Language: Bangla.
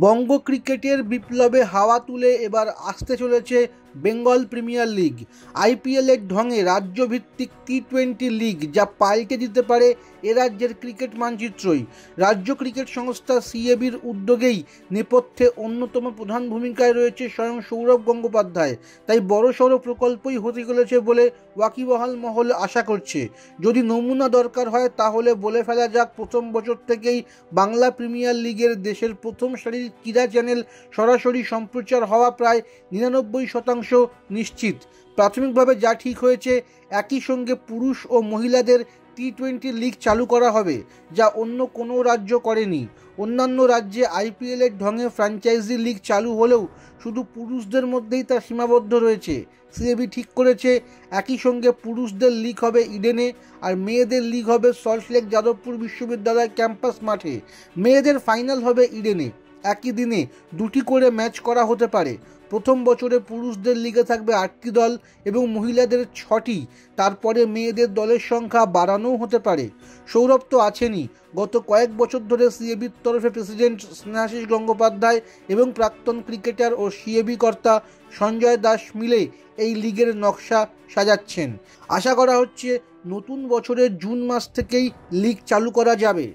বঙ্গ ক্রিকেটের বিপ্লবে হাওয়া তুলে এবার আসতে চলেছে বেঙ্গল প্রিমিয়ার লিগ। আইপিএলের ঢঙে রাজ্যভিত্তিক টি-20 লিগ, যা পাল্টে দিতে পারে এ রাজ্যের ক্রিকেট মানচিত্রই। রাজ্য ক্রিকেট সংস্থা সিএবির উদ্যোগেই নেপথ্যে অন্যতম প্রধান ভূমিকায় রয়েছে স্বয়ং সৌরভ গঙ্গোপাধ্যায়। তাই বড়সড় প্রকল্পই হতে চলেছে বলে ওয়াকিবহাল মহল আশা করছে। যদি নমুনা দরকার হয় তাহলে বলে ফেলা যাক, প্রথম বছর থেকেই বাংলা প্রিমিয়ার লিগের দেশের প্রথম সারির ক্রীড়া চ্যানেল সরাসরি সম্প্রচার হওয়া প্রায় 99% নিশ্চিত। প্রাথমিকভাবে যা ঠিক হয়েছে, একই সঙ্গে পুরুষ ও মহিলাদের টি-20 লিগ চালু করা হবে, যা অন্য কোনো রাজ্য করেনি। অন্যান্য রাজ্যে আইপিএলের ঢঙে ফ্র্যাঞ্চাইজি লিগ চালু হলেও শুধু পুরুষদের মধ্যেই তা সীমাবদ্ধ রয়েছে। সিএবি ঠিক করেছে, একই সঙ্গে পুরুষদের লিগ হবে ইডেনে আর মেয়েদের লিগ হবে সল্টলেক যাদবপুর বিশ্ববিদ্যালয় ক্যাম্পাস মাঠে। মেয়েদের ফাইনাল হবে ইডেনে। একই দিনে দুটি করে ম্যাচ করা হতে পারে। প্রথম বছরে পুরুষদের লিগে থাকবে 8টি দল এবং মহিলাদের 6টি। তারপরে মেয়েদের দলের সংখ্যা বাড়ানোও হতে পারে। সৌরভ তো আছেনই। গত কয়েক বছর ধরে সিএবির তরফে প্রেসিডেন্ট স্নেহাশিস গঙ্গোপাধ্যায় এবং প্রাক্তন ক্রিকেটার ও সিএবি কর্তা সঞ্জয় দাস মিলে এই লিগের নকশা সাজাচ্ছেন। আশা করা হচ্ছে নতুন বছরের জুন মাস থেকেই লিগ চালু করা যাবে।